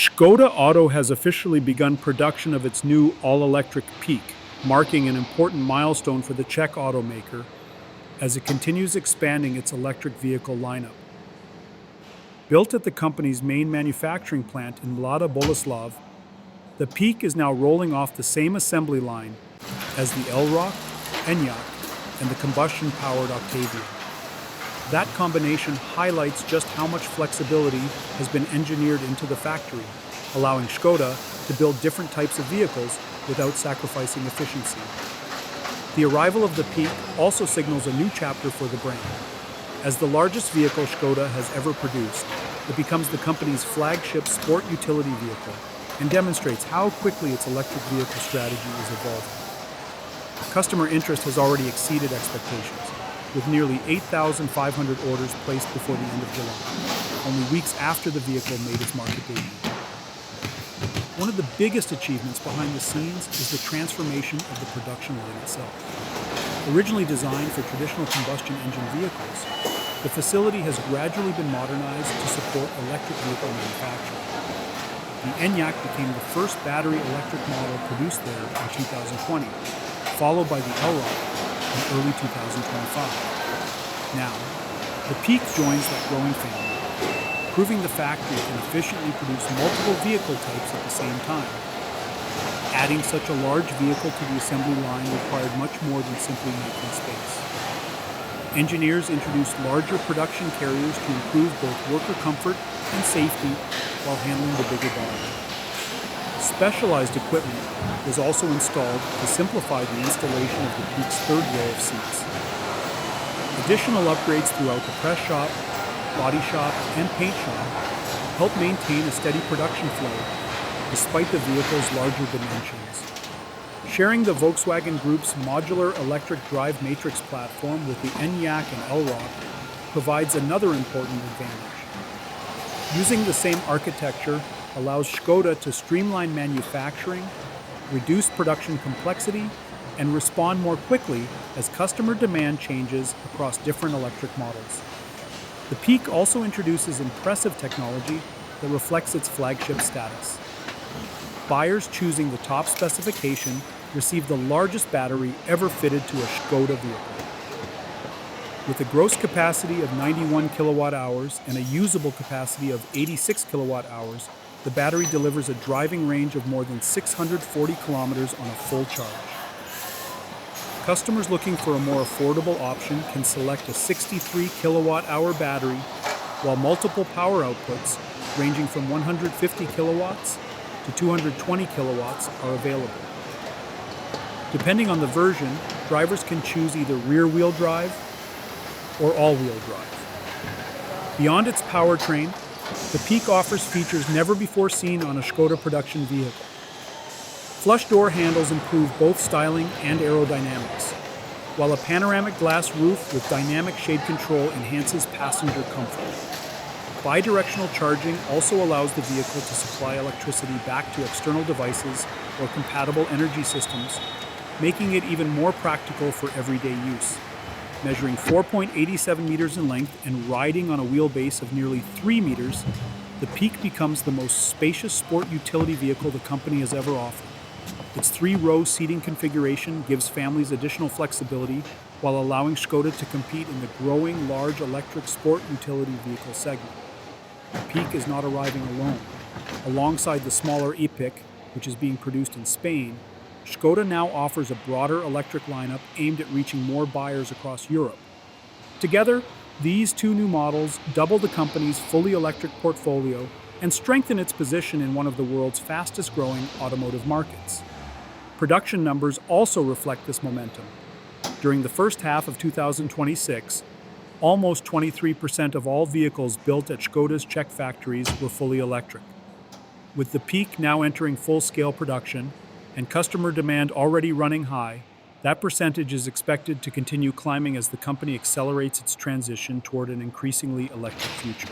Škoda Auto has officially begun production of its new all-electric Peaq, marking an important milestone for the Czech automaker as it continues expanding its electric vehicle lineup. Built at the company's main manufacturing plant in Mladá Boleslav, the Peaq is now rolling off the same assembly line as the Elroq, Enyaq, and the combustion-powered Octavia. That combination highlights just how much flexibility has been engineered into the factory, allowing Škoda to build different types of vehicles without sacrificing efficiency. The arrival of the Peaq also signals a new chapter for the brand. As the largest vehicle Škoda has ever produced, it becomes the company's flagship sport utility vehicle and demonstrates how quickly its electric vehicle strategy is evolving. Customer interest has already exceeded expectations, with nearly 8,500 orders placed before the end of July, only weeks after the vehicle made its market debut. One of the biggest achievements behind the scenes is the transformation of the production line itself. Originally designed for traditional combustion engine vehicles, the facility has gradually been modernized to support electric vehicle manufacturing. The Enyaq became the first battery electric model produced there in 2020, followed by the Elroq in early 2025. Now, the Peaq joins that growing family, proving the factory can efficiently produce multiple vehicle types at the same time. Adding such a large vehicle to the assembly line required much more than simply making space. Engineers introduced larger production carriers to improve both worker comfort and safety while handling the bigger body. Specialized equipment was also installed to simplify the installation of the Peaq's third row of seats. Additional upgrades throughout the press shop, body shop, and paint shop help maintain a steady production flow despite the vehicle's larger dimensions. Sharing the Volkswagen Group's modular electric drive matrix platform with the Enyaq and Elroq provides another important advantage. Using the same architecture allows Škoda to streamline manufacturing, reduce production complexity, and respond more quickly as customer demand changes across different electric models. The Peaq also introduces impressive technology that reflects its flagship status. Buyers choosing the top specification receive the largest battery ever fitted to a Škoda vehicle. With a gross capacity of 91 kilowatt hours and a usable capacity of 86 kilowatt hours, the battery delivers a driving range of more than 640 kilometers on a full charge. Customers looking for a more affordable option can select a 63 kilowatt hour battery, while multiple power outputs, ranging from 150 kilowatts to 220 kilowatts, are available. Depending on the version, drivers can choose either rear-wheel drive or all-wheel drive. Beyond its powertrain, the Peaq offers features never before seen on a Škoda production vehicle. Flush door handles improve both styling and aerodynamics, while a panoramic glass roof with dynamic shade control enhances passenger comfort. Bidirectional charging also allows the vehicle to supply electricity back to external devices or compatible energy systems, making it even more practical for everyday use. Measuring 4.87 meters in length and riding on a wheelbase of nearly 3 meters, the Peaq becomes the most spacious sport utility vehicle the company has ever offered. Its 3-row seating configuration gives families additional flexibility while allowing Škoda to compete in the growing large electric sport utility vehicle segment. The Peaq is not arriving alone. Alongside the smaller Epiq, which is being produced in Spain, Škoda now offers a broader electric lineup aimed at reaching more buyers across Europe. Together, these two new models double the company's fully electric portfolio and strengthen its position in one of the world's fastest-growing automotive markets. Production numbers also reflect this momentum. During the first half of 2026, almost 23% of all vehicles built at Škoda's Czech factories were fully electric. With the Peaq now entering full-scale production, and customer demand already running high, that percentage is expected to continue climbing as the company accelerates its transition toward an increasingly electric future.